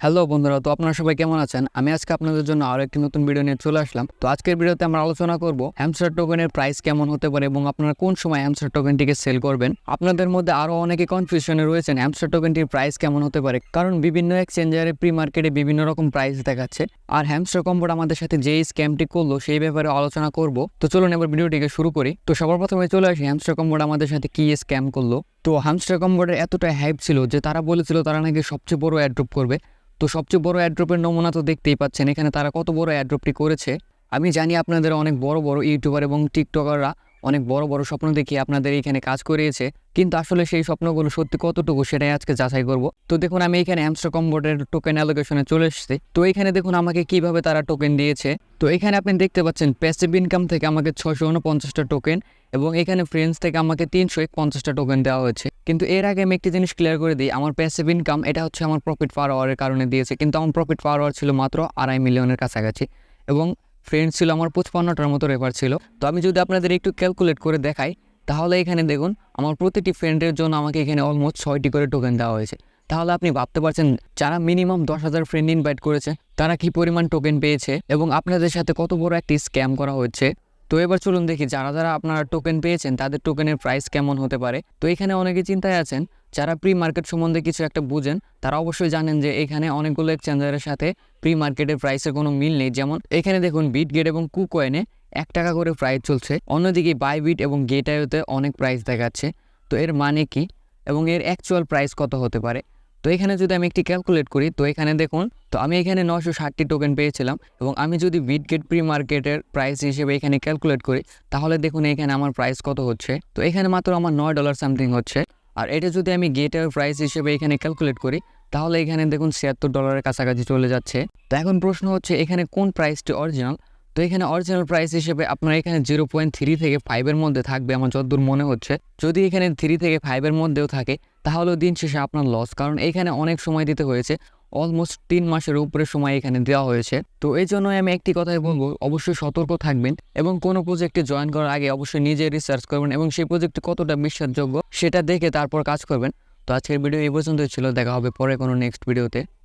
Hello বন্ধুরা, তো আপনারা সবাই কেমন আছেন? আমি আজকে আপনাদের জন্য আরো একটি নতুন ভিডিও নিয়ে চলে আসলাম। তো আজকের ভিডিওতে আমরা আলোচনা করব হ্যামস্টার টোকেনের প্রাইস কেমন হতে পারে এবং আপনারা কোন সময় হ্যামস্টার টোকেনটিকে সেল করবেন। আপনাদের মধ্যে আরো অনেকে কনফিউশনে রয়েছেন হ্যামস্টার টোকেনটির প্রাইস কেমন হতে পারে, কারণ বিভিন্ন এক্সচেঞ্জারে প্রি মার্কেটে বিভিন্ন রকম প্রাইস দেখাচ্ছে। আর হ্যামস্টার কম্বোর্ড আমাদের সাথে যেই স্ক্যামটি করলো সেই ব্যাপারে আলোচনা করব। তো চলুন এবার ভিডিওটিকে শুরু করি। তো সবার প্রথমে চলে আসি হ্যামস্টার কম্বোর্ড আমাদের সাথে কি স্ক্যাম করলো। তো হ্যামস্টার কম্বোর্ডের এতটা হাইপ ছিল যে তারা বলেছিল তারা নাকি সবচেয়ে বড় অ্যাড্রপ করবে। তো সবচেয়ে বড় অ্যাড্রপের নমুনা তো দেখতেই পাচ্ছেন এখানে তারা কত বড় অ্যাড্রপটি করেছে। আমি জানি আপনাদের অনেক বড় বড় ইউটিউবার এবং টিকটকাররা অনেক বড় বড় স্বপ্ন দেখিয়ে আপনাদের এখানে কাজ করিয়েছে, কিন্তু আসলে সেই স্বপ্নগুলো সত্যি কতটুকু সেটাই আজকে যাচাই করব। তো দেখুন আমি এখানে হ্যামস্টার কম্বোর্ডের টোকেন অ্যালোকেশনে চলে এসেছি। তো এখানে দেখুন আমাকে কিভাবে তারা টোকেন দিয়েছে। তো এখানে আপনি দেখতে পাচ্ছেন প্যাসিভ ইনকাম থেকে আমাকে 649টা টোকেন এবং এখানে ফ্রেন্ডস থেকে আমাকে 351টা টোকেন দেওয়া হয়েছে। কিন্তু এর আগে আমি একটি জিনিস ক্লিয়ার করে দিই, আমার প্যাসিভ ইনকাম এটা হচ্ছে আমার প্রফিট পার আওয়ারের কারণে দিয়েছে, কিন্তু আমার প্রফিট পার আওয়ার ছিল মাত্র 2.5 মিলিয়নের কাছাকাছি এবং ফ্রেন্ডস ছিল আমার 55টার মতো রেফার ছিল। তো আমি যদি আপনাদের একটু ক্যালকুলেট করে দেখাই তাহলে এখানে দেখুন আমার প্রতিটি ফ্রেন্ডের জন্য আমাকে এখানে অলমোস্ট 6টি করে টোকেন দেওয়া হয়েছে। তাহলে আপনি ভাবতে পারছেন যারা মিনিমাম 10,000 ফ্রেন্ড ইনভাইট করেছে তারা কি পরিমাণ টোকেন পেয়েছে এবং আপনাদের সাথে কত বড় একটি স্ক্যাম করা হচ্ছে। তো এবার চলুন দেখি যারা যারা আপনারা টোকেন পেয়েছেন তাদের টোকেনের প্রাইস কেমন হতে পারে। তো এখানে অনেকে চিন্তায় আছেন, যারা প্রি মার্কেট সম্বন্ধে কিছু একটা বুঝেন তারা অবশ্যই জানেন যে এখানে অনেকগুলো এক্সচেঞ্জারের সাথে প্রি মার্কেটের প্রাইসের কোনো মিল নেই। যেমন এখানে দেখুন বিটগেট এবং কুকয়েনে 1 টাকা করে প্রাইস চলছে, অন্যদিকে বাইবিট এবং গেটআইওতে অনেক প্রাইস দেখাচ্ছে। তো এর মানে কি এবং এর অ্যাকচুয়াল প্রাইস কত হতে পারে। তো এখানে যদি আমি একটি ক্যালকুলেট করি তো এখানে দেখুন, তো আমি এখানে 960টি টোকেন পেয়েছিলাম এবং আমি যদি বিটগেট প্রি মার্কেটের প্রাইস হিসেবে এখানে ক্যালকুলেট করি তাহলে দেখুন এখানে আমার প্রাইস কত হচ্ছে। তো এখানে মাত্র আমার $9 সামথিং হচ্ছে। আর এটা যদি আমি গেটের প্রাইস হিসেবে এখানে ক্যালকুলেট করি তাহলে এখানে দেখুন $76 কাছাকাছি চলে যাচ্ছে। তো এখন প্রশ্ন হচ্ছে এখানে কোন প্রাইসটি অরিজিনাল। তো এখানে অরিজিনাল প্রাইস হিসেবে আপনার এখানে 0.3 থেকে 5-এর মধ্যে থাকবে আমার যতদূর মনে হচ্ছে। যদি এখানে 3 থেকে 5-এর মধ্যেও থাকে তাহলেও দিন শেষে আপনার লস, কারণ এখানে অনেক সময় দিতে হয়েছে, অলমোস্ট 3 মাসের উপরে সময় এখানে দেওয়া হয়েছে। তো এই জন্যই আমি একটি কথাই বলবো, অবশ্যই সতর্ক থাকবেন এবং কোনো প্রজেক্টে জয়েন করার আগে অবশ্যই নিজে রিসার্চ করবেন এবং সেই প্রজেক্টটি কতটা বিশ্বাসযোগ্য সেটা দেখে তারপর কাজ করবেন। তো আজকের ভিডিও এই পর্যন্তই ছিল, দেখা হবে পরে কোনো নেক্সট ভিডিওতে।